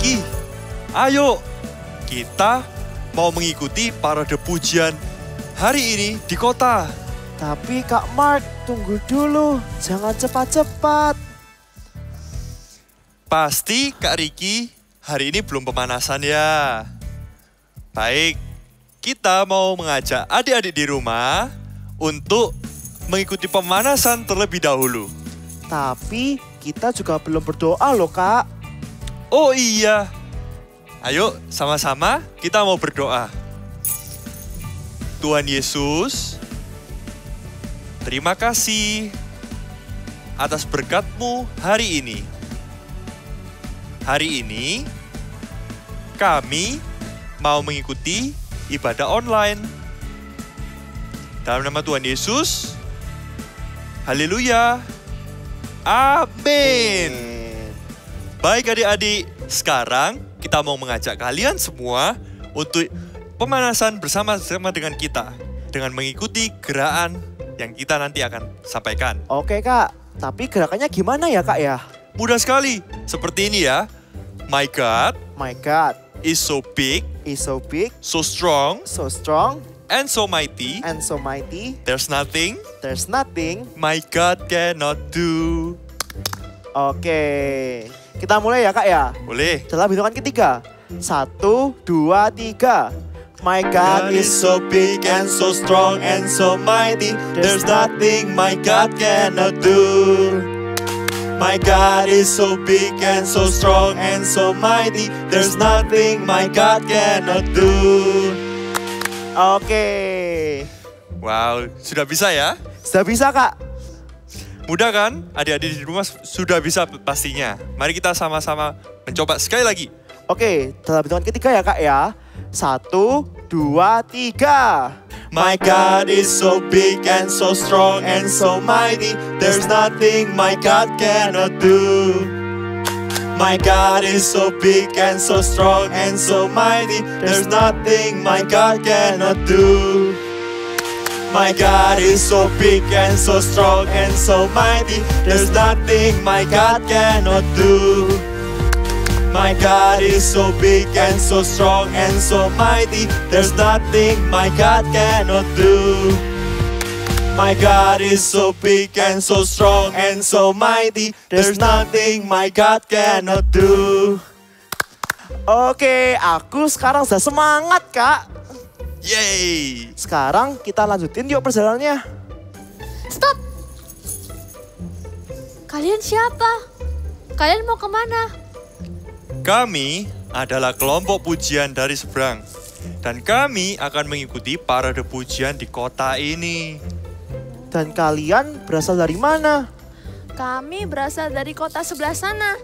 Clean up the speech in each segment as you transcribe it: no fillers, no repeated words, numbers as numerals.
Riki, ayo kita mau mengikuti parade pujian hari ini di kota. Tapi Kak Mark, tunggu dulu. Jangan cepat-cepat. Pasti Kak Riki hari ini belum pemanasan ya. Baik, kita mau mengajak adik-adik di rumah untuk mengikuti pemanasan terlebih dahulu. Tapi kita juga belum berdoa loh Kak. Oh iya, ayo sama-sama kita mau berdoa. Tuhan Yesus, terima kasih atas berkat-Mu hari ini. Hari ini kami mau mengikuti ibadah online. Dalam nama Tuhan Yesus, haleluya, amin. Baik adik-adik, sekarang kita mau mengajak kalian semua untuk pemanasan bersama-sama dengan kita. Dengan mengikuti gerakan yang kita nanti akan sampaikan. Oke Kak, tapi gerakannya gimana ya Kak ya? Mudah sekali, seperti ini ya. My God My God is so big, is so big, so strong, so strong, and so mighty. and so mighty. There's nothing There's nothing. my God cannot do. Oke, kita mulai ya Kak ya. Boleh. Dalam hitungan ketiga. 1, 2, 3. My God is so big and so strong and so mighty. There's nothing my God cannot do. My God is so big and so strong and so mighty. There's nothing my God cannot do. Oke. Wow, sudah bisa ya? Sudah bisa Kak? Mudah kan? Adik-adik di rumah sudah bisa pastinya. Mari kita sama-sama mencoba sekali lagi. Oke, dalam hitungan ketiga ya Kak ya. 1, 2, 3. My God is so big and so strong and so mighty. There's nothing my God cannot do. My God is so big and so strong and so mighty. There's nothing my God cannot do. My God is so big and so strong and so mighty. There's nothing my God cannot do. My God is so big and so strong and so mighty. There's nothing my God cannot do. My God is so big and so strong and so mighty. There's nothing my God cannot do. Oke, aku sekarang sudah semangat Kak. Yeay. Sekarang kita lanjutin yuk perjalanannya. Stop! Kalian siapa? Kalian mau kemana? Kami adalah kelompok pujian dari seberang. Dan kami akan mengikuti parade pujian di kota ini. Dan kalian berasal dari mana? Kami berasal dari kota sebelah sana.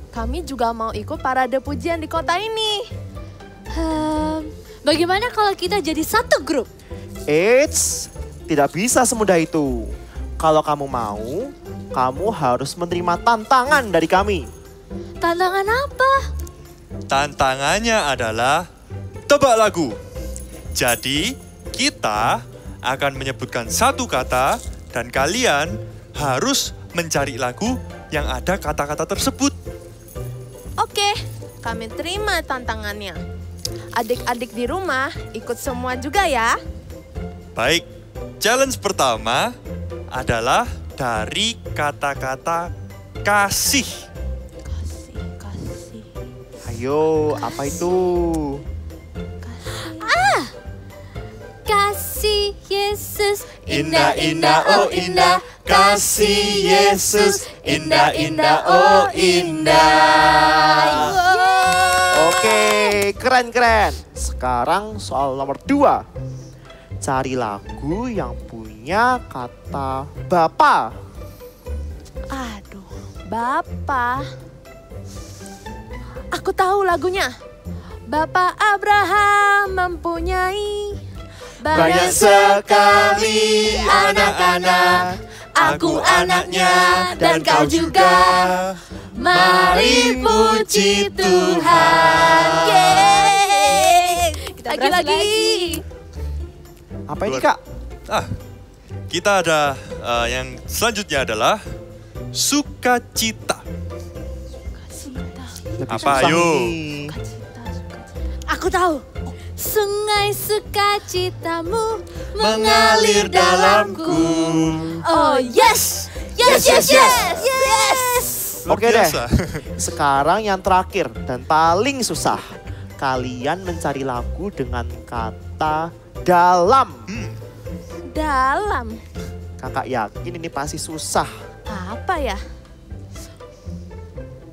Kami juga mau ikut parade pujian di kota ini. Bagaimana kalau kita jadi satu grup? Eits, tidak bisa semudah itu. Kalau kamu mau, kamu harus menerima tantangan dari kami. Tantangan apa? Tantangannya adalah tebak lagu. Jadi, kita akan menyebutkan satu kata dan kalian harus mencari lagu yang ada kata-kata tersebut. Oke, kami terima tantangannya. Adik-adik di rumah ikut semua juga ya. Baik, challenge pertama adalah dari kata-kata kasih. Kasih. Ayo, apa itu? Kasih Yesus, Indah, indah, oh indah, kasih Yesus, indah, indah, oh indah. Oke, keren-keren. Sekarang soal nomor 2. Cari lagu yang punya kata Bapa. Aduh, Bapak. Aku tahu lagunya. Bapak Abraham mempunyai Banyak sekali anak-anak, aku anaknya dan kau juga. Mari puji Tuhan. Yeay. Lagi-lagi. Apa ini Kak? Kita ada yang selanjutnya adalah sukacita. Lebih Apa, susah ayo? ini. Aku tahu. Sungai sukacitamu Mengalir dalamku. Oh yes, yes, yes, yes, yes. Luar Oke deh. biasa. Sekarang yang terakhir dan paling susah. Kalian mencari lagu dengan kata dalam. Dalam. Kakak yakin ini pasti susah. Apa ya?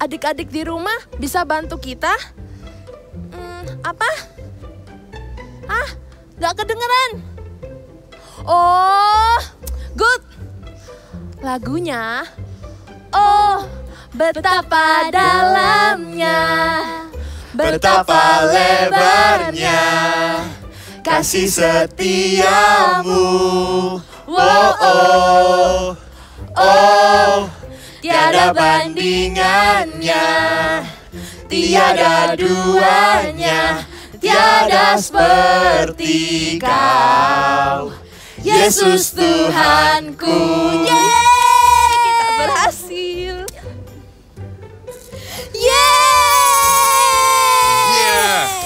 Adik-adik di rumah bisa bantu kita? Apa? Ah, nggak kedengeran. Oh, good. Lagunya. Oh, betapa dalamnya. Betapa lebarnya kasih setiamu. Oh, oh, oh, tiada bandingannya, tiada duanya, tiada seperti kau, Yesus Tuhanku. Yeay, kita berhasil.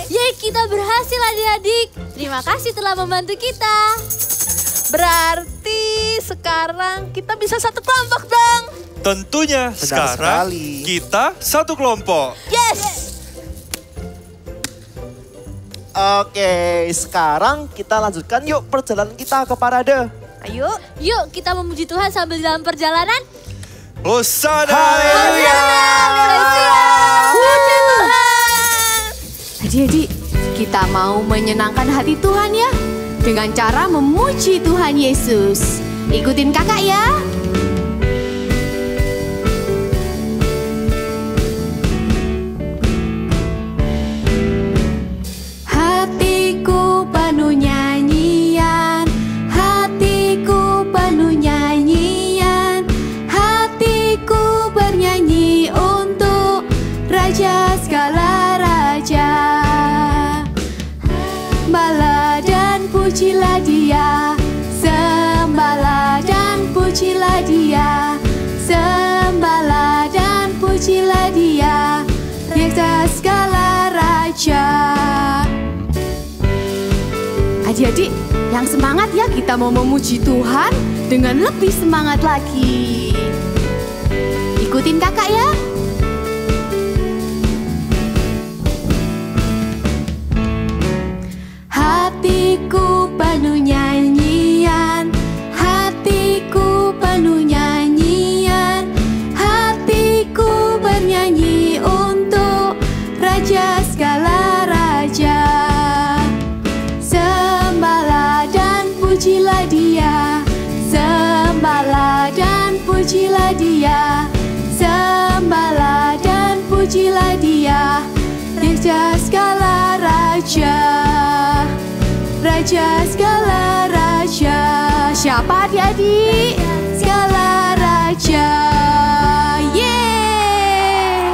Yeay, kita berhasil adik-adik. Terima kasih telah membantu kita. Berarti sekarang kita bisa satu kelompok dong. Tentunya Benar sekarang sekali. kita satu kelompok. Yes. Oke, sekarang kita lanjutkan yuk perjalanan kita ke parade. Ayo. Yuk kita memuji Tuhan sambil dalam perjalanan. Hosana! Adik-adik, kita mau menyenangkan hati Tuhan ya dengan cara memuji Tuhan Yesus. Ikutin kakak ya. Hatiku penuh nyanyian, hatiku penuh nyanyian, hatiku bernyanyi untuk Raja segala raja. Sembahlah dan pujilah dia, sembahlah dan pujilah dia, sembahlah dan pujilah dia, Raja segala raja. Adik-adik, yang semangat ya, kita mau memuji Tuhan dengan lebih semangat lagi. Ikutin kakak ya. Hatiku penuh nyanyian, hatiku penuh nyanyian, hatiku bernyanyi untuk Raja segala raja. Sembahlah dan pujilah dia, sembahlah dan pujilah dia, sembahlah dan pujilah dia, Raja segala raja. Raja segala raja. Siapa adik-adik? Segala raja. Yeay.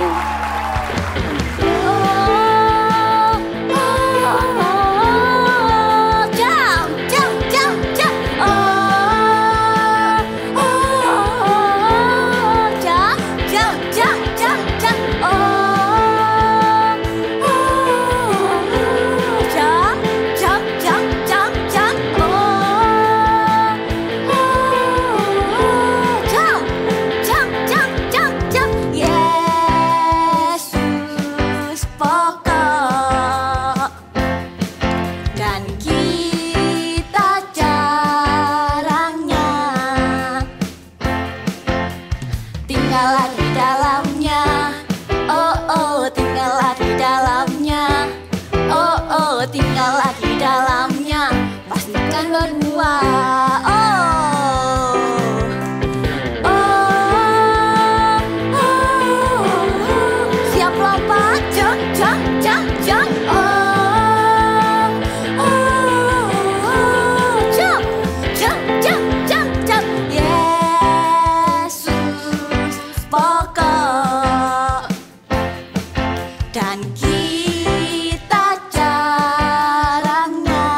Jump, jump, jump, jump. Jump, jump, jump, jump, jump. Jump, jump, jump, jump, jump. Jump, jump, jump, jump, jump. Yesus pokok dan kita jarangnya, tinggallah di dalamnya. Oh oh, tinggallah di dalamnya. Oh oh, tinggallah di dalamnya. Pastikan berbuah. Oh oh oh, siap lompat. Jump, jump, jump, jump. Jump, jump, jump, jump, jump. Yesus pokok dan kita jarangnya,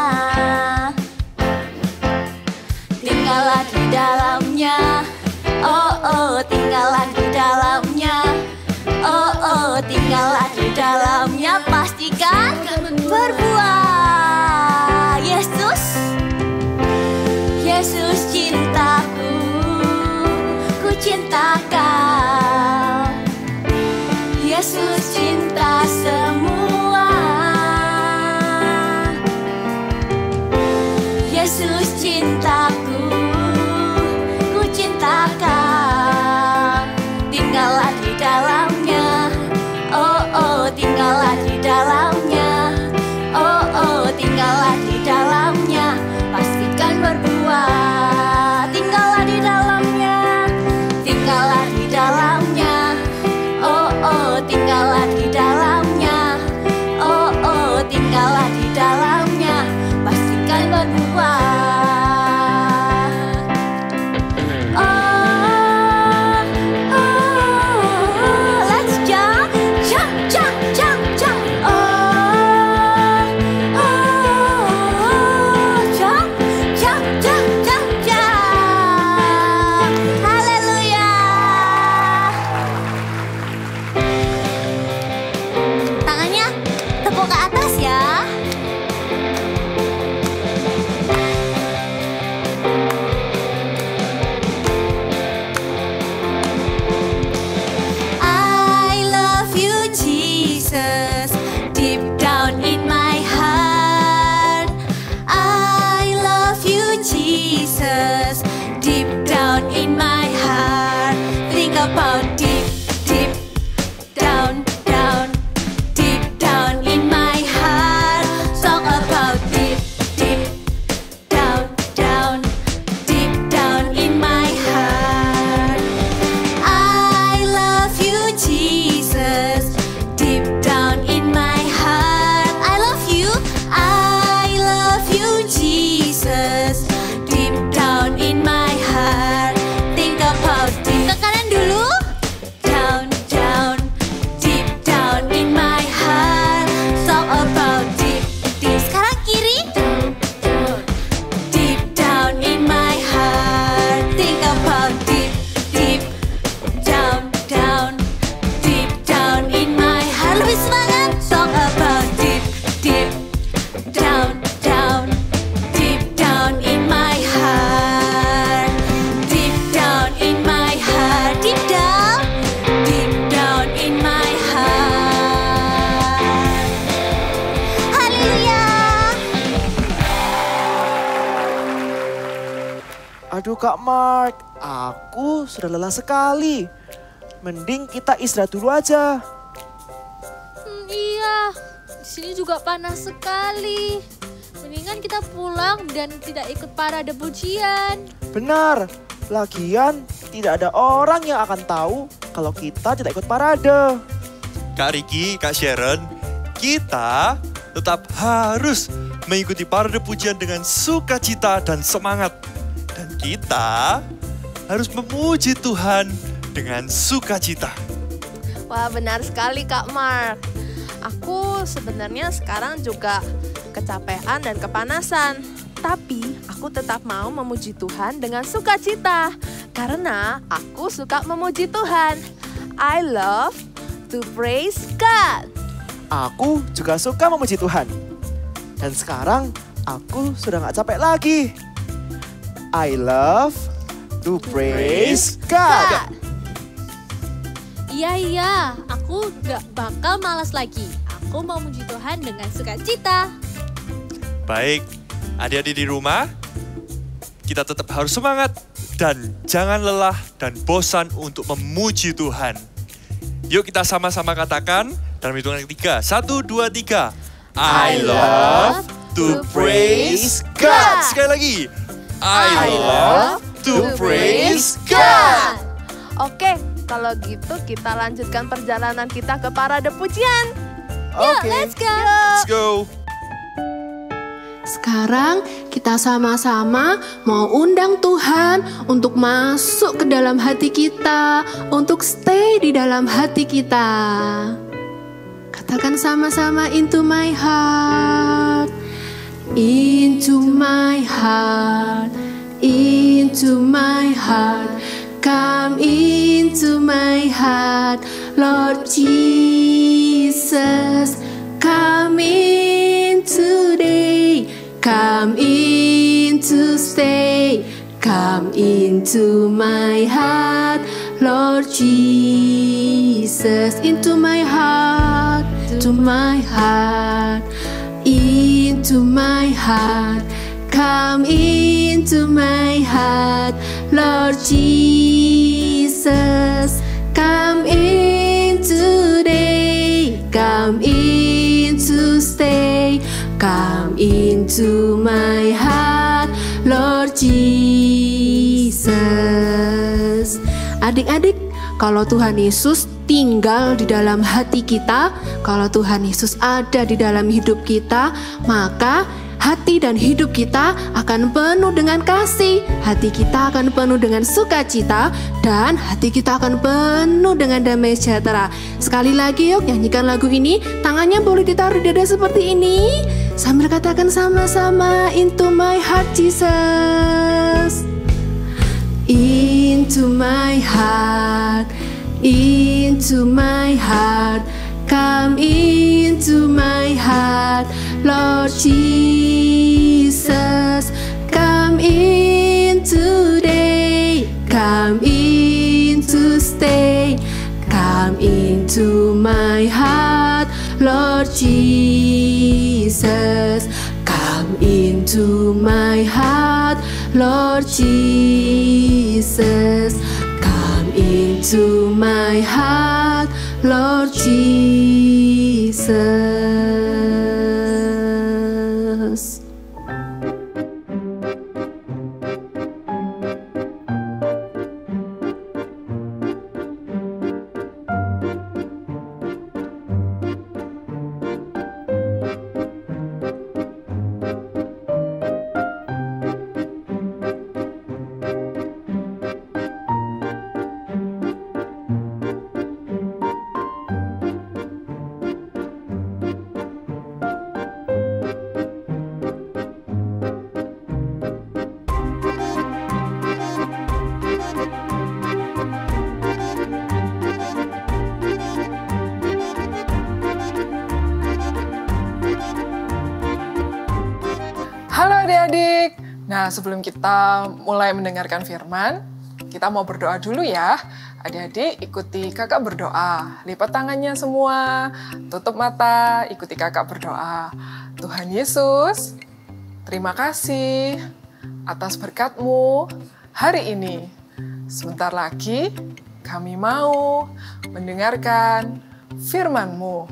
Yesus cintaku, ku cintakan. Tinggallah di dalamnya, oh oh tinggallah di dalamnya, oh oh tinggallah di dalamnya, pastikan berbuah. Tinggallah di dalamnya, tinggallah di dalamnya, oh oh tinggallah di dalamnya, oh oh tinggallah di dalamnya, pastikan berbuah. Aduh Kak Mark, aku sudah lelah sekali. Mending kita istirahat dulu aja. Iya, di sini juga panas sekali. Mendingan kita pulang dan tidak ikut parade pujian. Benar, lagian tidak ada orang yang akan tahu kalau kita tidak ikut parade. Kak Riki, Kak Sharon, kita tetap harus mengikuti parade pujian dengan sukacita dan semangat. Dan kita harus memuji Tuhan dengan sukacita. Wah, benar sekali Kak Mark. Aku sebenarnya sekarang juga kecapean dan kepanasan. Tapi aku tetap mau memuji Tuhan dengan sukacita. Karena aku suka memuji Tuhan. I love to praise God. Aku juga suka memuji Tuhan. Dan sekarang aku sudah gak capek lagi. I love to praise God. Iya, aku gak bakal malas lagi. Aku mau memuji Tuhan dengan sukacita. Baik, adik-adik di rumah, kita tetap harus semangat dan jangan lelah dan bosan untuk memuji Tuhan. Yuk kita sama-sama katakan dalam hitungan ketiga. 1, 2, 3. I love to praise God. Sekali lagi. I love to praise God. Oke, kalau gitu kita lanjutkan perjalanan kita ke parade pujian. Oke. Let's go. Let's go. Sekarang kita sama-sama mau undang Tuhan untuk masuk ke dalam hati kita, untuk stay di dalam hati kita. Katakan sama-sama, into my heart, into my heart, into my heart, come into my heart, Lord Jesus, come in today, come in to stay, come into my heart, Lord Jesus, into my heart, to my heart, into my heart, Come into my heart, Lord Jesus. Come in today, come in to stay. Come into my heart, Lord Jesus. Adik-adik, kalau Tuhan Yesus tinggal di dalam hati kita, kalau Tuhan Yesus ada di dalam hidup kita, maka hati dan hidup kita akan penuh dengan kasih, hati kita akan penuh dengan sukacita, dan hati kita akan penuh dengan damai sejahtera. Sekali lagi yuk, nyanyikan lagu ini. Tangannya boleh ditaruh di dada seperti ini, sambil katakan sama-sama, into my heart Jesus. Into my heart, into my heart. Come into my heart, Lord Jesus. Come in today, come in to stay. Come into my heart, Lord Jesus. Come into my heart, Lord Jesus. Come into my heart, Lord Jesus. Halo adik-adik. Nah, sebelum kita mulai mendengarkan firman, kita mau berdoa dulu ya. Adik-adik ikuti kakak berdoa. Lipat tangannya semua, tutup mata, ikuti kakak berdoa. Tuhan Yesus, terima kasih atas berkat-Mu hari ini. Sebentar lagi kami mau mendengarkan firman-Mu.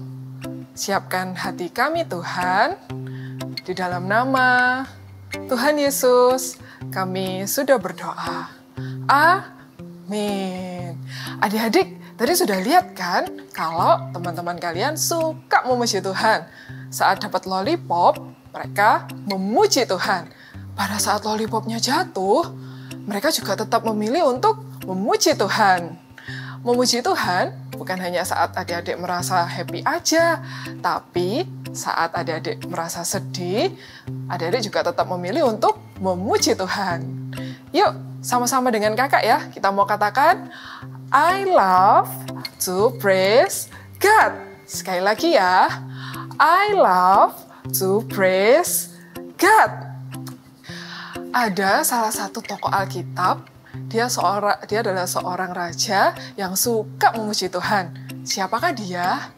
Siapkan hati kami Tuhan. Di dalam nama Tuhan Yesus, kami sudah berdoa. Amin. Adik-adik, tadi sudah lihat kan kalau teman-teman kalian suka memuji Tuhan. Saat dapat lollipop, mereka memuji Tuhan. Pada saat lollipopnya jatuh, mereka juga tetap memilih untuk memuji Tuhan. Memuji Tuhan bukan hanya saat adik-adik merasa happy aja, tapi saat adik-adik merasa sedih, adik-adik juga tetap memilih untuk memuji Tuhan. Yuk, sama-sama dengan kakak ya. Kita mau katakan, I love to praise God. Sekali lagi ya, I love to praise God. Ada salah satu tokoh Alkitab, dia adalah seorang raja yang suka memuji Tuhan. Siapakah dia?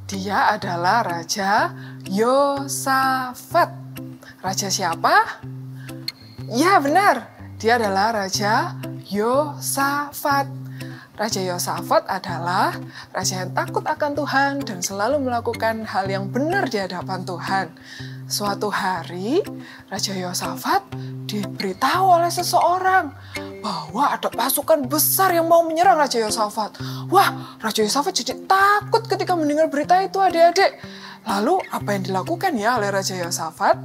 Dia adalah Raja Yosafat. Raja siapa? Ya benar, dia adalah Raja Yosafat. Raja Yosafat adalah raja yang takut akan Tuhan dan selalu melakukan hal yang benar di hadapan Tuhan. Suatu hari, Raja Yosafat diberitahu oleh seseorang bahwa ada pasukan besar yang mau menyerang Raja Yosafat. Wah, Raja Yosafat jadi takut ketika mendengar berita itu, adik-adik. Lalu, apa yang dilakukan ya oleh Raja Yosafat?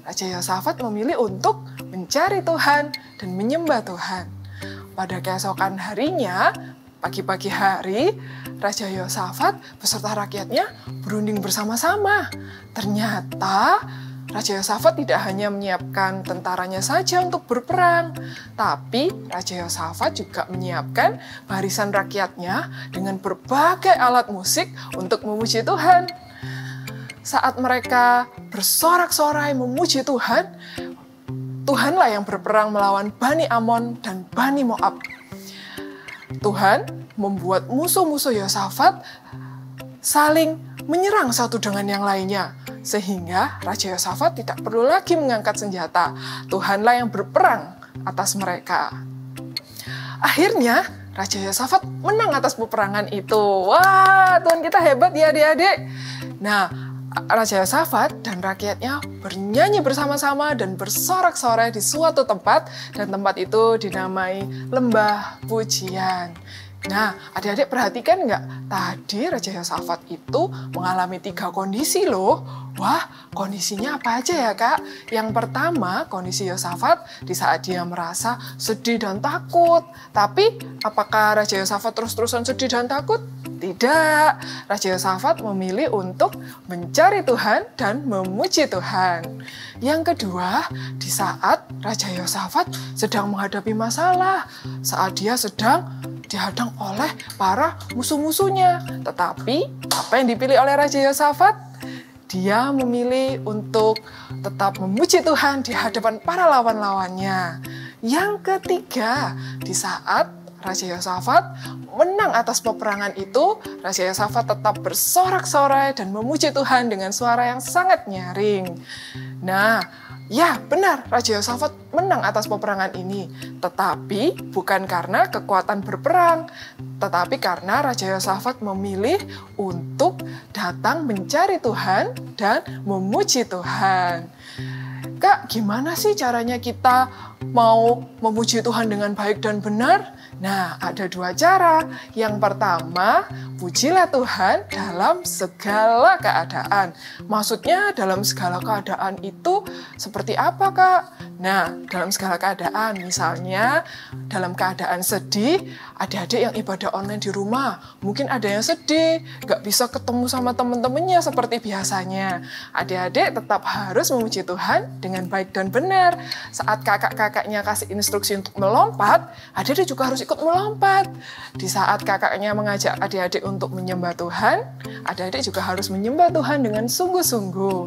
Raja Yosafat memilih untuk mencari Tuhan dan menyembah Tuhan. Pada keesokan harinya, pagi-pagi hari, Raja Yosafat beserta rakyatnya berunding bersama-sama. Ternyata Raja Yosafat tidak hanya menyiapkan tentaranya saja untuk berperang, tapi Raja Yosafat juga menyiapkan barisan rakyatnya dengan berbagai alat musik untuk memuji Tuhan. Saat mereka bersorak-sorai memuji Tuhan, Tuhanlah yang berperang melawan Bani Amon dan Bani Moab. Tuhan membuat musuh-musuh Yosafat saling menyerang satu dengan yang lainnya. Sehingga Raja Yosafat tidak perlu lagi mengangkat senjata. Tuhanlah yang berperang atas mereka. Akhirnya Raja Yosafat menang atas peperangan itu. Wah, Tuhan kita hebat ya adik-adik. Nah, Raja Yosafat dan rakyatnya bernyanyi bersama-sama dan bersorak-sorai di suatu tempat, dan tempat itu dinamai Lembah Pujian. Nah, adik-adik perhatikan nggak? Tadi Raja Yosafat itu mengalami 3 kondisi loh. Wah, kondisinya apa aja ya Kak? Yang pertama, kondisi Yosafat di saat dia merasa sedih dan takut. Tapi, apakah Raja Yosafat terus-terusan sedih dan takut? Tidak. Raja Yosafat memilih untuk mencari Tuhan dan memuji Tuhan. Yang kedua, di saat Raja Yosafat sedang menghadapi masalah, saat dia sedang dihadang oleh para musuh-musuhnya. Tetapi, apa yang dipilih oleh Raja Yosafat? Dia memilih untuk tetap memuji Tuhan di hadapan para lawan-lawannya. Yang ketiga, di saat Raja Yosafat menang atas peperangan itu, Raja Yosafat tetap bersorak-sorai dan memuji Tuhan dengan suara yang sangat nyaring. Nah, ya benar, Raja Yosafat menang atas peperangan ini. Tetapi bukan karena kekuatan berperang, tetapi karena Raja Yosafat memilih untuk datang mencari Tuhan dan memuji Tuhan. Kak, gimana sih caranya kita mau memuji Tuhan dengan baik dan benar? Nah, ada 2 cara. Yang pertama, pujilah Tuhan dalam segala keadaan. Maksudnya dalam segala keadaan itu seperti apa, Kak? Nah, dalam segala keadaan, misalnya dalam keadaan sedih, adik-adik yang ibadah online di rumah, mungkin ada yang sedih, gak bisa ketemu sama teman-temannya seperti biasanya. Adik-adik tetap harus memuji Tuhan dengan baik dan benar. Saat kakak-kakaknya kasih instruksi untuk melompat, adik-adik juga harus ikut melompat. Di saat kakaknya mengajak adik-adik untuk menyembah Tuhan, adik-adik juga harus menyembah Tuhan dengan sungguh-sungguh.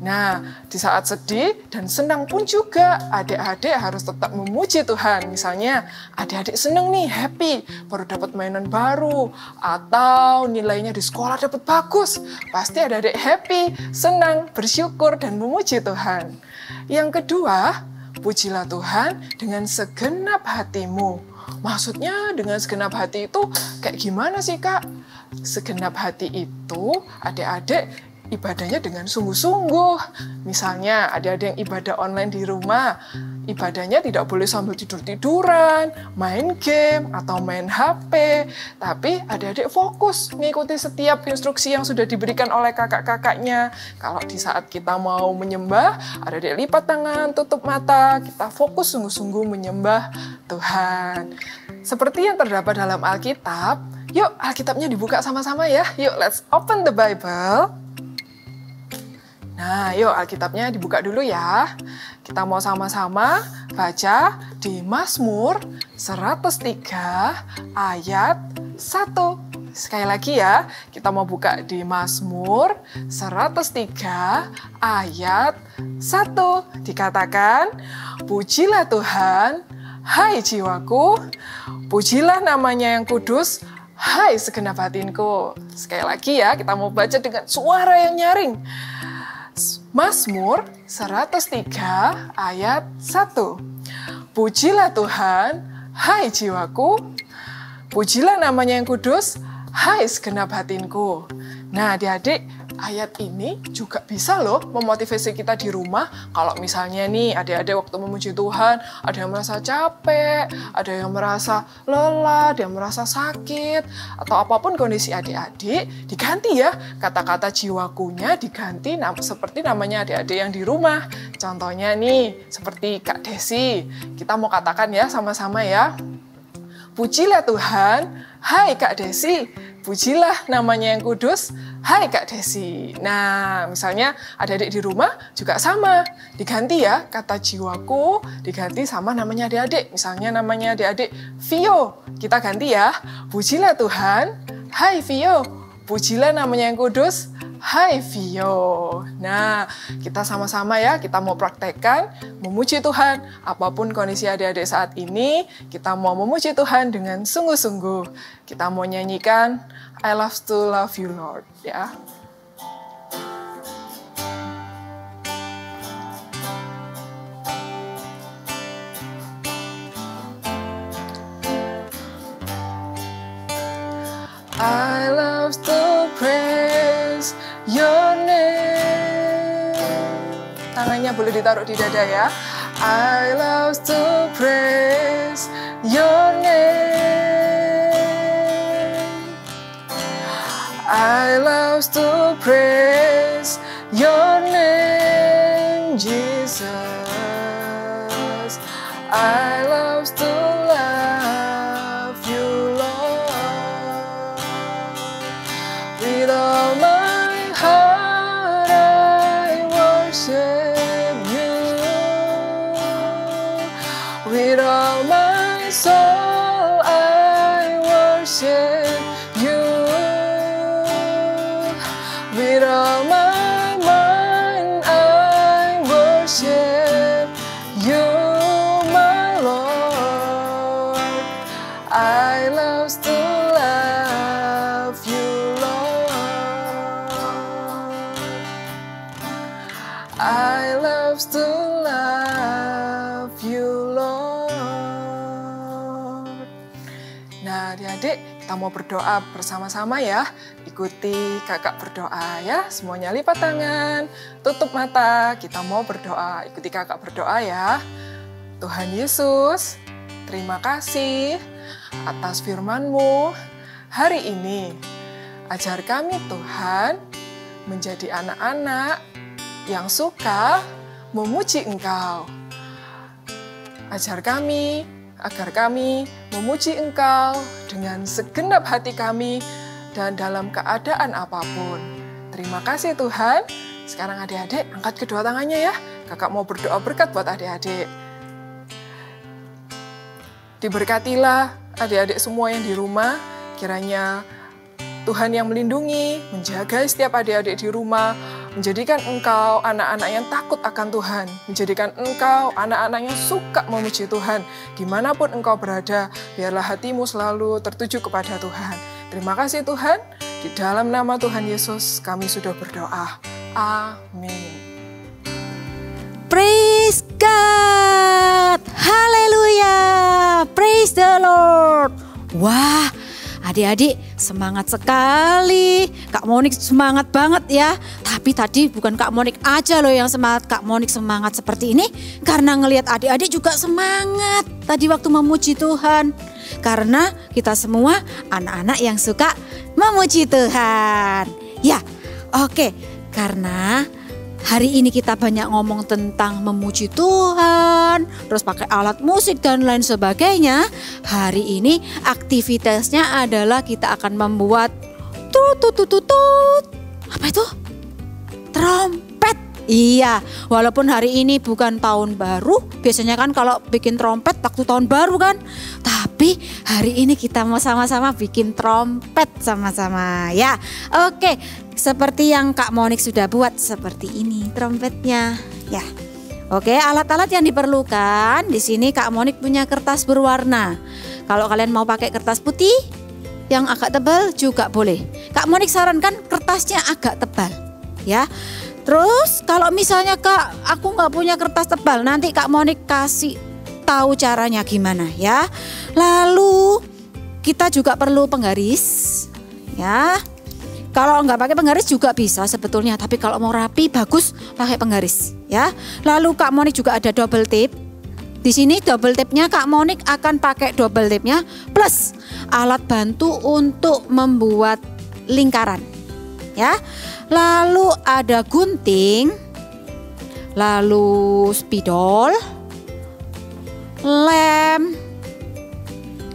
Nah, di saat sedih dan senang pun juga, adik-adik harus tetap memuji Tuhan. Misalnya, adik-adik senang nih, happy, baru dapat mainan baru, atau nilainya di sekolah dapat bagus. Pasti adik-adik happy, senang, bersyukur, dan memuji Tuhan. Yang kedua, pujilah Tuhan dengan segenap hatimu. Maksudnya dengan segenap hati itu kayak gimana sih, Kak? Segenap hati itu adik-adik ibadahnya dengan sungguh-sungguh. Misalnya adik-adik yang ibadah online di rumah, ibadahnya tidak boleh sambil tidur-tiduran, main game, atau main HP. Tapi adik-adik fokus mengikuti setiap instruksi yang sudah diberikan oleh kakak-kakaknya. Kalau di saat kita mau menyembah, adik-adik lipat tangan, tutup mata, kita fokus sungguh-sungguh menyembah Tuhan. Seperti yang terdapat dalam Alkitab, yuk Alkitabnya dibuka sama-sama ya. Yuk, let's open the Bible. Nah, yuk Alkitabnya dibuka dulu ya. Kita mau sama-sama baca di Mazmur 103 ayat 1. Sekali lagi ya, kita mau buka di Mazmur 103 ayat 1. Dikatakan, pujilah Tuhan, hai jiwaku, pujilah namanya yang kudus, hai segenap batinku. Sekali lagi ya, kita mau baca dengan suara yang nyaring. Mazmur 103 ayat 1. Pujilah Tuhan, hai jiwaku, pujilah namanya yang kudus, hai segenap batinku. Nah, adik-adik, ayat ini juga bisa loh memotivasi kita di rumah. Kalau misalnya nih adik-adik waktu memuji Tuhan, ada yang merasa capek, ada yang merasa lelah, ada yang merasa sakit, atau apapun kondisi adik-adik, diganti ya kata-kata jiwakunya, diganti seperti namanya adik-adik yang di rumah. Contohnya nih, seperti Kak Desi, kita mau katakan ya sama-sama ya. Pujilah Tuhan, hai Kak Desi, pujilah namanya yang kudus, hai Kak Desi. Nah, misalnya adik-adik di rumah juga sama. Diganti ya, kata jiwaku diganti sama namanya adik-adik. Misalnya namanya adik-adik Vio. Kita ganti ya, pujilah Tuhan, hai Vio, pujilah namanya yang kudus, hai Vio. Nah, kita sama-sama ya, kita mau praktekkan memuji Tuhan. Apapun kondisi adik-adik saat ini, kita mau memuji Tuhan dengan sungguh-sungguh. Kita mau nyanyikan I love to love you Lord ya. I love to praise your name. Tangannya boleh ditaruh di dada ya. I love to praise your name. I love to praise your name, Jesus. I love to love you, Lord. With all my heart I worship you. With all my soul I worship you. With all my mind I worship you, my Lord. I love to love you, Lord. I love to love you, Lord. Nah, adik-adik, kita mau berdoa bersama-sama ya. Ikuti kakak berdoa ya. Semuanya lipat tangan, tutup mata. Kita mau berdoa. Ikuti kakak berdoa ya. Tuhan Yesus, terima kasih atas firman-Mu hari ini. Ajar kami Tuhan menjadi anak-anak yang suka memuji Engkau. Ajar kami agar kami memuji Engkau dengan segenap hati kami dan dalam keadaan apapun. Terima kasih Tuhan. Sekarang adik-adik angkat kedua tangannya ya. Kakak mau berdoa berkat buat adik-adik. Diberkatilah adik-adik semua yang di rumah. Kiranya Tuhan yang melindungi, menjaga setiap adik-adik di rumah, menjadikan engkau anak-anak yang takut akan Tuhan, menjadikan engkau anak-anak yang suka memuji Tuhan. Dimanapun engkau berada, biarlah hatimu selalu tertuju kepada Tuhan. Terima kasih Tuhan, di dalam nama Tuhan Yesus kami sudah berdoa. Amin. Praise God. Haleluya. Praise the Lord. Wah, adik-adik semangat sekali. Kak Monik semangat banget ya. Tapi tadi bukan Kak Monik aja loh yang semangat. Kak Monik semangat seperti ini karena ngelihat adik-adik juga semangat tadi waktu memuji Tuhan. Karena kita semua anak-anak yang suka memuji Tuhan. Ya, oke. Karena hari ini kita banyak ngomong tentang memuji Tuhan, terus pakai alat musik dan lain sebagainya. Hari ini aktivitasnya adalah kita akan membuat tut. Apa itu? Trompet. Iya, walaupun hari ini bukan tahun baru, biasanya kan kalau bikin trompet waktu tahun baru kan. Tapi hari ini kita mau sama-sama bikin trompet sama-sama ya. Oke, seperti yang Kak Monik sudah buat seperti ini trompetnya ya. Oke, alat-alat yang diperlukan di sini Kak Monik punya kertas berwarna. Kalau kalian mau pakai kertas putih yang agak tebal juga boleh. Kak Monik sarankan kertasnya agak tebal ya. Terus kalau misalnya Kak, aku nggak punya kertas tebal, nanti Kak Monik kasih tahu caranya gimana ya. Lalu kita juga perlu penggaris ya. Kalau nggak pakai penggaris juga bisa sebetulnya, tapi kalau mau rapi bagus pakai penggaris ya. Lalu Kak Monik juga ada double tape. Di sini double tape-nya Kak Monik akan pakai double tape-nya plus alat bantu untuk membuat lingkaran ya. Lalu ada gunting, lalu spidol, lem,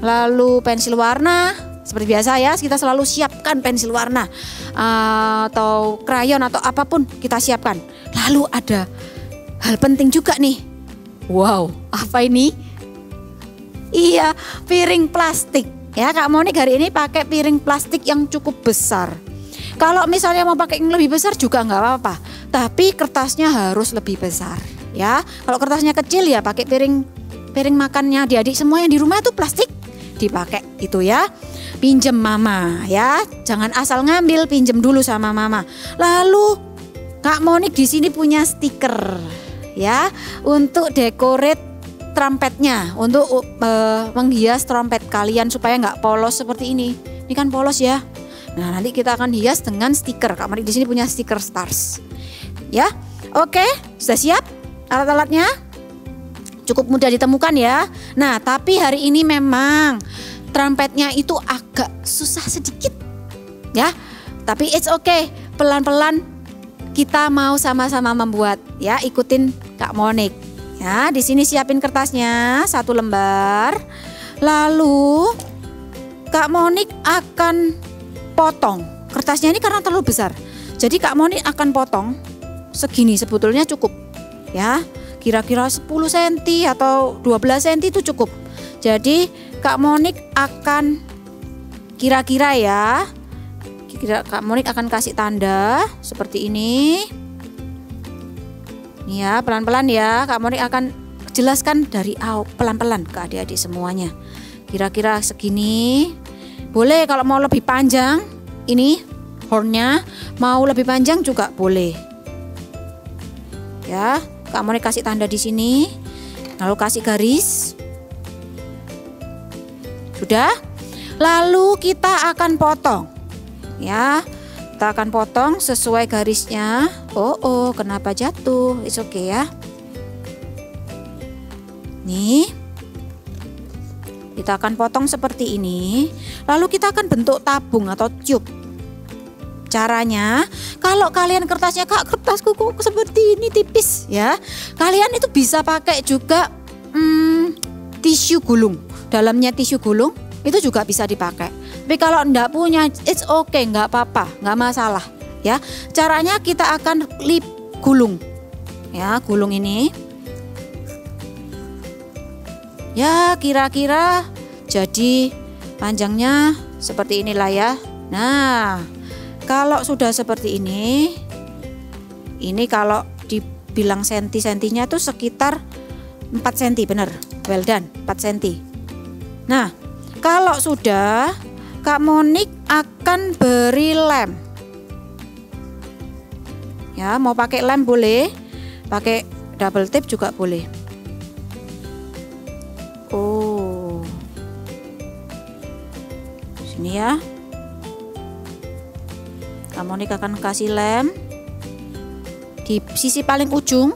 lalu pensil warna. Seperti biasa ya, kita selalu siapkan pensil warna atau krayon atau apapun kita siapkan. Lalu ada hal penting juga nih. Wow, apa ini? Iya, piring plastik. Ya, Kak Monik hari ini pakai piring plastik yang cukup besar. Kalau misalnya mau pakai yang lebih besar juga nggak apa-apa, tapi kertasnya harus lebih besar ya. Kalau kertasnya kecil ya pakai piring makannya adik-adik semua yang di rumah itu plastik dipakai itu ya. Pinjem mama ya, jangan asal ngambil, pinjem dulu sama mama. Lalu Kak Monik di sini punya stiker ya untuk decorate trompetnya, untuk menghias trompet kalian supaya nggak polos seperti ini. Ini kan polos ya. Nah, nanti kita akan hias dengan stiker. Kak Monik di sini punya stiker stars. Ya. Oke, sudah siap alat-alatnya? Cukup mudah ditemukan ya. Nah, tapi hari ini memang trompetnya itu agak susah sedikit. Ya. Tapi it's okay. Pelan-pelan kita mau sama-sama membuat ya, ikutin Kak Monik. Ya, di sini siapin kertasnya 1 lembar. Lalu Kak Monik akan potong. Kertasnya ini karena terlalu besar. Jadi Kak Monik akan potong segini, sebetulnya cukup. Ya, kira-kira 10 cm atau 12 cm itu cukup. Jadi Kak Monik akan kira-kira ya, Kak Monik akan kasih tanda seperti ini. Nih ya, pelan-pelan ya. Kak Monik akan jelaskan dari pelan-pelan ke adik-adik semuanya. Kira-kira segini. Boleh kalau mau lebih panjang, ini hornnya mau lebih panjang juga boleh. Ya, Kak Monik kasih tanda di sini. Lalu kasih garis. Sudah? Lalu kita akan potong. Ya, kita akan potong sesuai garisnya. Oh, kenapa jatuh? It's okay ya. Nih, kita akan potong seperti ini. Lalu kita akan bentuk tabung atau tube. Caranya, kalau kalian kertasnya, Kak, kertasku kok seperti ini tipis ya. Kalian itu bisa pakai juga tisu gulung. Dalamnya tisu gulung itu juga bisa dipakai. Tapi kalau enggak punya, it's okay, enggak apa-apa, enggak masalah ya. Caranya kita akan gulung. Ya, gulung ini. Ya, kira-kira jadi panjangnya seperti inilah ya. Nah, kalau sudah seperti ini kalau dibilang senti-sentinya tuh sekitar 4 cm, bener. Well done, 4 cm. Nah, kalau sudah, Kak Monik akan beri lem. Ya, mau pakai lem boleh, pakai double tape juga boleh. Oh, sini ya. Kak Monik akan kasih lem di sisi paling ujung.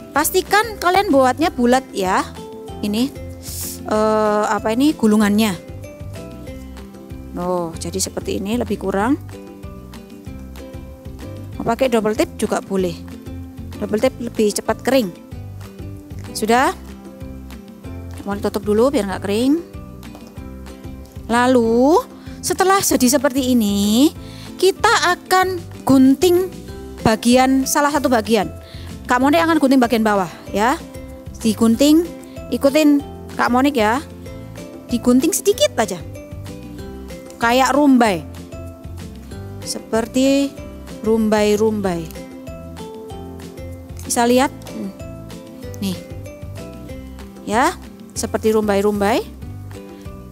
Pastikan kalian buatnya bulat ya. Ini gulungannya. Oh, jadi seperti ini, lebih kurang. Mau pakai double tape juga boleh. Double tape lebih cepat kering. Sudah? Mau tutup dulu biar nggak kering. Lalu setelah jadi seperti ini, kita akan gunting salah satu bagian. Kak Monik akan gunting bagian bawah ya. Digunting, ikutin Kak Monik ya. Digunting sedikit aja. Kayak rumbai. Seperti rumbai-rumbai. Bisa lihat? Nih. Ya, seperti rumbai-rumbai.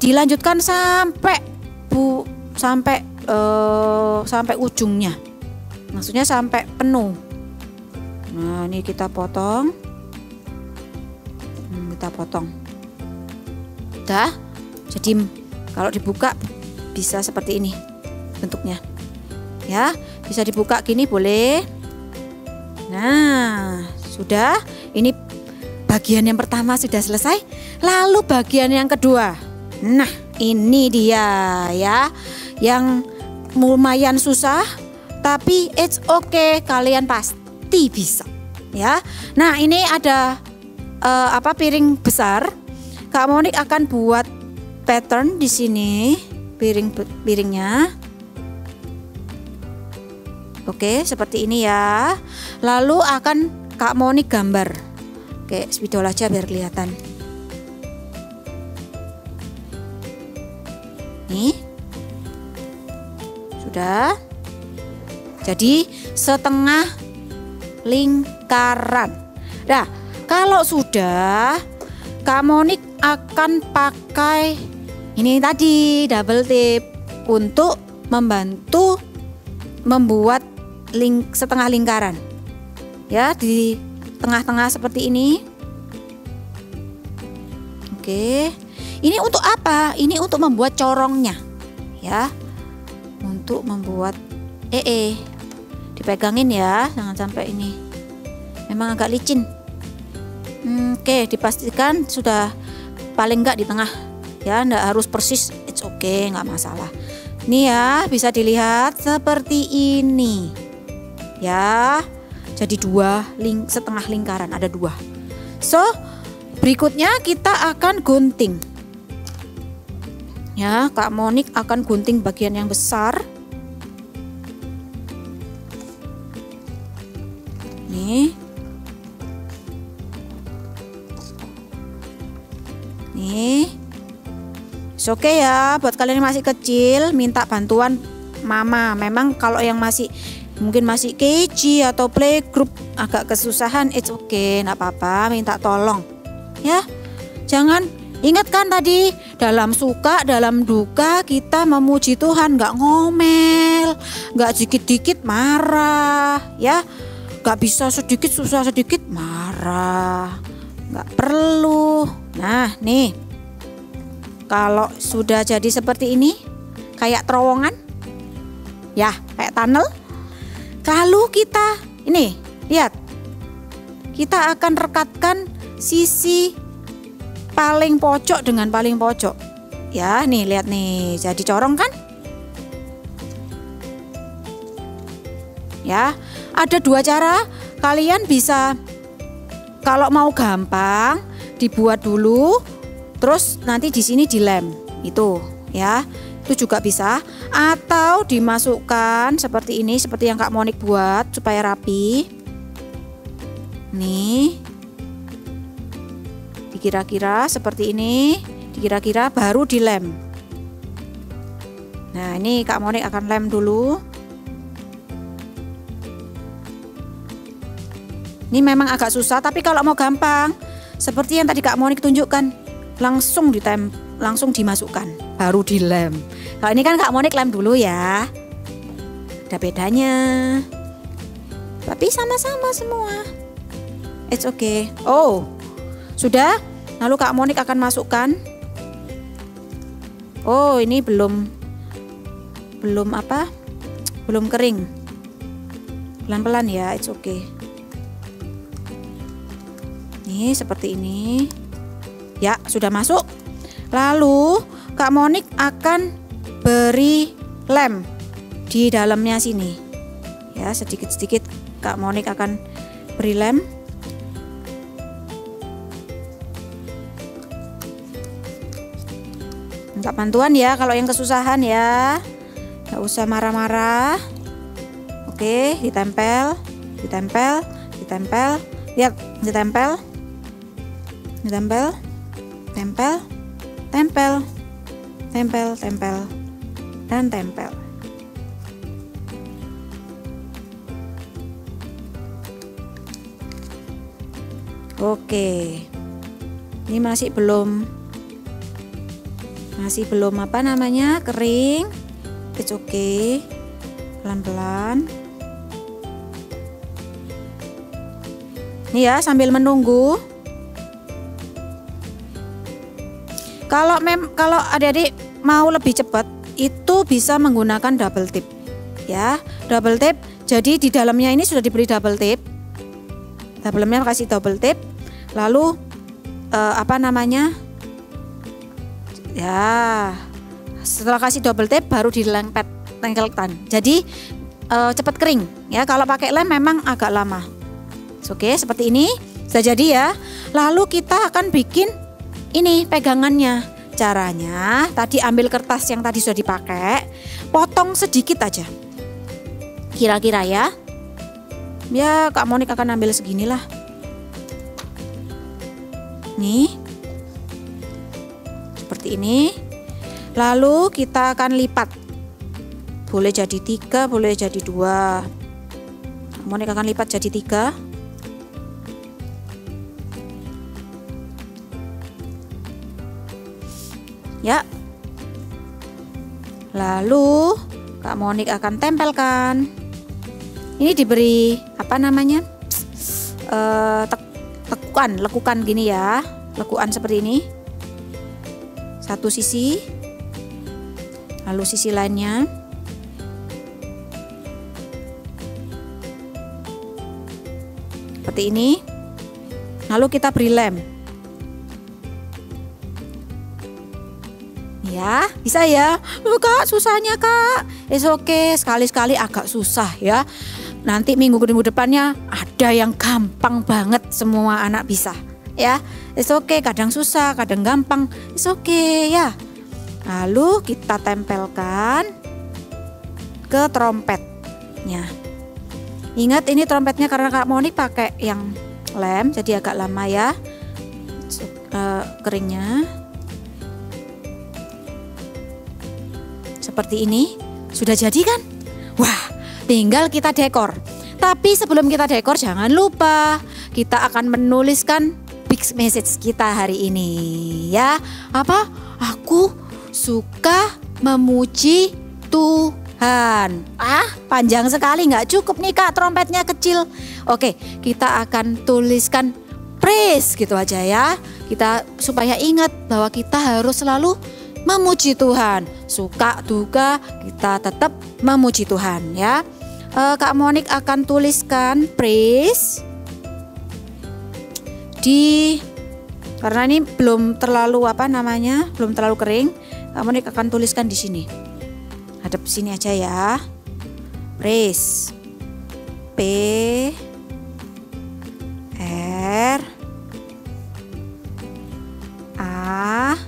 Dilanjutkan sampai ujungnya. Maksudnya sampai penuh. Nah, ini kita potong. Kita potong. Udah. Jadi kalau dibuka bisa seperti ini bentuknya. Ya, bisa dibuka gini boleh. Nah, sudah. Ini bagian yang pertama sudah selesai. Lalu bagian yang kedua. Nah, ini dia ya. Yang lumayan susah, tapi it's okay, kalian pasti bisa ya. Nah, ini ada piring besar. Kak Monik akan buat pattern di sini, piringnya. Oke, seperti ini ya. Lalu akan Kak Monik gambar. Oke, spidol aja biar kelihatan. Nih. Sudah. Jadi setengah lingkaran. Nah, kalau sudah, Kak Monik akan pakai ini tadi double tape untuk membantu membuat setengah lingkaran. Ya, di tengah-tengah seperti ini. Oke. Ini untuk apa? Ini untuk membuat corongnya. Ya. untuk membuat dipegangin ya, jangan sampai ini memang agak licin. Oke, dipastikan sudah paling enggak di tengah ya, enggak harus persis, it's okay, nggak masalah. Ini ya bisa dilihat seperti ini ya, jadi setengah lingkaran, ada 2. So berikutnya kita akan gunting ya. Kak Monik akan gunting bagian yang besar. Nih oke ya, buat kalian yang masih kecil minta bantuan mama. Memang kalau yang mungkin masih KG atau playgroup agak kesusahan, it's okay, nggak apa-apa, minta tolong ya. Jangan, ingat kan tadi, dalam suka dalam duka kita memuji Tuhan, nggak ngomel, nggak dikit-dikit marah ya, nggak bisa sedikit susah sedikit marah, nggak perlu. Nah nih, kalau sudah jadi seperti ini, kayak terowongan, ya kayak tunnel. Lalu kita, ini lihat, kita akan rekatkan sisi paling pojok dengan paling pojok. Ya, nih lihat nih, jadi corong kan? Ya, ada 2 cara. Kalian bisa, kalau mau gampang, dibuat dulu. Terus nanti di sini dilem itu ya, itu juga bisa, atau dimasukkan seperti ini, seperti yang Kak Monik buat supaya rapi. Nih, dikira-kira seperti ini, dikira-kira baru dilem. Nah ini Kak Monik akan lem dulu. Ini memang agak susah, tapi kalau mau gampang, seperti yang tadi Kak Monik tunjukkan, langsung dimasukkan baru dilem. Kalau ini kan Kak Monik lem dulu ya, ada bedanya, tapi sama-sama semua, it's okay. Oh sudah, lalu Kak Monik akan masukkan. Oh ini belum kering, pelan-pelan ya, it's okay. Nih seperti ini ya, sudah masuk. Lalu Kak Monik akan beri lem di dalamnya sini ya, sedikit-sedikit Kak Monik akan beri lem. Minta bantuan ya kalau yang kesusahan ya, nggak usah marah-marah. Oke, ditempel, lihat, ditempel, tempel, dan tempel. Oke, ini masih belum kering, it's okay, pelan-pelan. Nih ya, sambil menunggu. Kalau adik-adik mau lebih cepat, itu bisa menggunakan double tip ya, double tip. Jadi di dalamnya ini sudah diberi double tip, dalamnya kasih double tip. Lalu ya, setelah kasih double tip baru dilengket-lengkelkan. Jadi cepat kering ya. Kalau pakai lem memang agak lama. Oke, seperti ini sudah jadi ya. Lalu kita akan bikin ini pegangannya. Caranya tadi ambil kertas yang tadi sudah dipakai, potong sedikit aja, kira-kira ya. Ya Kak Monik akan ambil seginilah. Nih, seperti ini. Lalu kita akan lipat. Boleh jadi 3, boleh jadi 2. Kak Monik akan lipat jadi 3. Ya, lalu Kak Monik akan tempelkan. Ini diberi lekukan gini ya, lekukan seperti ini. Satu sisi, lalu sisi lainnya. seperti ini. Lalu kita beri lem. Ya, bisa ya. Kak, susahnya Kak. It's okay, sekali-sekali agak susah ya. Nanti minggu depannya ada yang gampang banget, semua anak bisa. Ya, it's okay, kadang susah, kadang gampang. It's okay ya. Lalu kita tempelkan ke trompetnya. Ingat ini trompetnya karena Kak Monik pakai yang lem, jadi agak lama ya keringnya. Seperti ini, sudah jadi kan? Wah, tinggal kita dekor. Tapi sebelum kita dekor jangan lupa kita akan menuliskan big message kita hari ini ya. Apa? Aku suka memuji Tuhan. Panjang sekali, nggak cukup nih Kak, trompetnya kecil. Oke, kita akan tuliskan praise gitu aja ya. Kita supaya ingat bahwa kita harus selalu memuji Tuhan. Suka duka kita tetap memuji Tuhan ya. Kak Monik akan tuliskan praise karena ini belum terlalu belum terlalu kering. Kak Monik akan tuliskan di sini. Hadap sini aja ya. Praise. P R A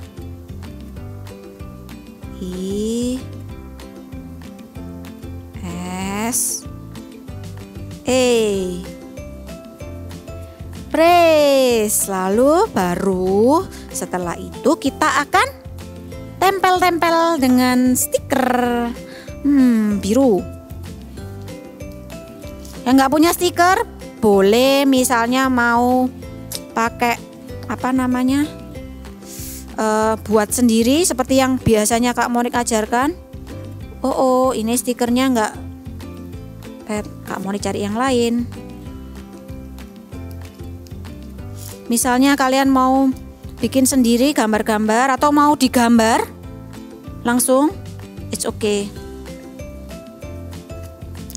I S E. Praise. Lalu baru setelah itu kita akan tempel-tempel dengan stiker biru. Yang nggak punya stiker boleh misalnya mau pakai buat sendiri seperti yang biasanya Kak Monik ajarkan. Ini stikernya nggak, Kak Monik cari yang lain. Misalnya kalian mau bikin sendiri gambar-gambar atau mau digambar langsung, it's okay.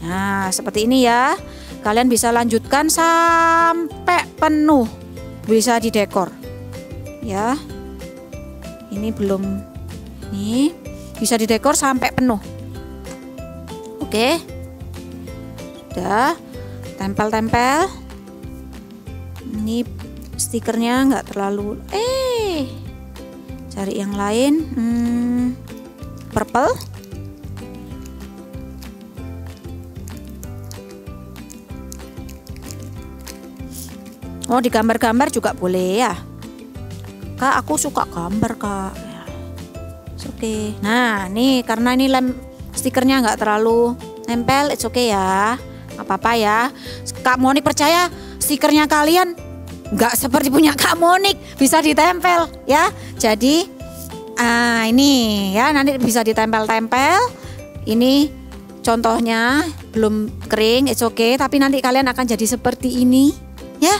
Nah, seperti ini ya. Kalian bisa lanjutkan sampai penuh, bisa didekor. Ya. Ini belum, nih bisa didekor sampai penuh. Oke, sudah tempel-tempel. Ini stikernya nggak terlalu, cari yang lain. Purple. Oh, digambar-gambar juga boleh ya. Kak, aku suka gambar Kak. Oke. Nah, nih karena ini lem stikernya nggak terlalu nempel, it's okay ya. Apa-apa ya. Kak Monik percaya stikernya kalian nggak seperti punya Kak Monik, bisa ditempel ya. Jadi ini ya nanti bisa ditempel-tempel. Ini contohnya belum kering, it's okay. Tapi nanti kalian akan jadi seperti ini ya.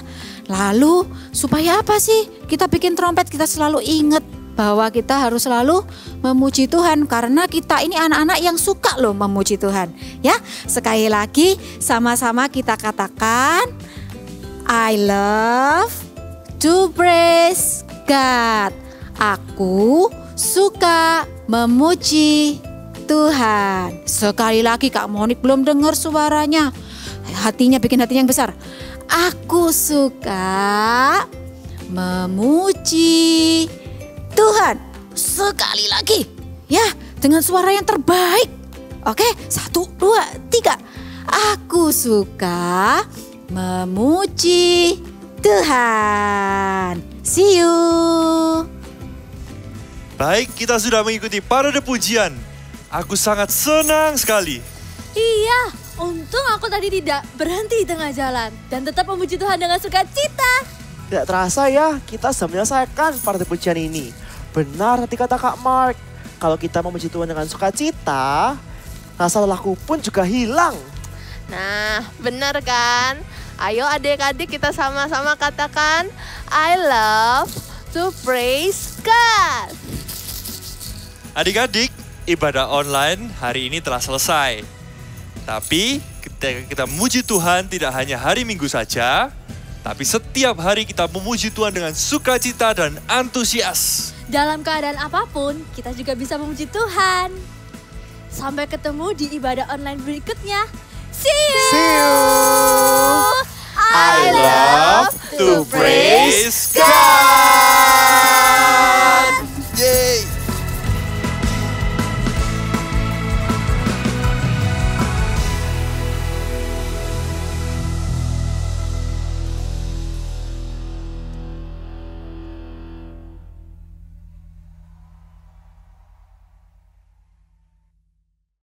Lalu supaya apa sih kita bikin trompet? Kita selalu ingat bahwa kita harus selalu memuji Tuhan karena kita ini anak-anak yang suka loh memuji Tuhan ya. Sekali lagi sama-sama kita katakan, I love to praise God. Aku suka memuji Tuhan. Sekali lagi Kak Monik belum dengar suaranya. Bikin hatinya yang besar. Aku suka memuji Tuhan. Sekali lagi ya, dengan suara yang terbaik. Oke, 1, 2, 3. Aku suka memuji Tuhan. See you. Baik, kita sudah mengikuti parade pujian. Aku sangat senang sekali. Iya, untung aku tadi tidak berhenti di tengah jalan dan tetap memuji Tuhan dengan sukacita. Tidak terasa ya, kita sudah menyelesaikan parade pujian ini. Benar tadi kata Kak Mark, kalau kita memuji Tuhan dengan sukacita, rasa lelahku pun juga hilang. Nah, benar kan? Ayo adik-adik kita sama-sama katakan, I love to praise God. Adik-adik, ibadah online hari ini telah selesai. Tapi ketika kita memuji Tuhan tidak hanya hari Minggu saja, Tapi setiap hari kita memuji Tuhan dengan sukacita dan antusias. Dalam keadaan apapun, kita juga bisa memuji Tuhan. Sampai ketemu di ibadah online berikutnya. See you! See you! I love to praise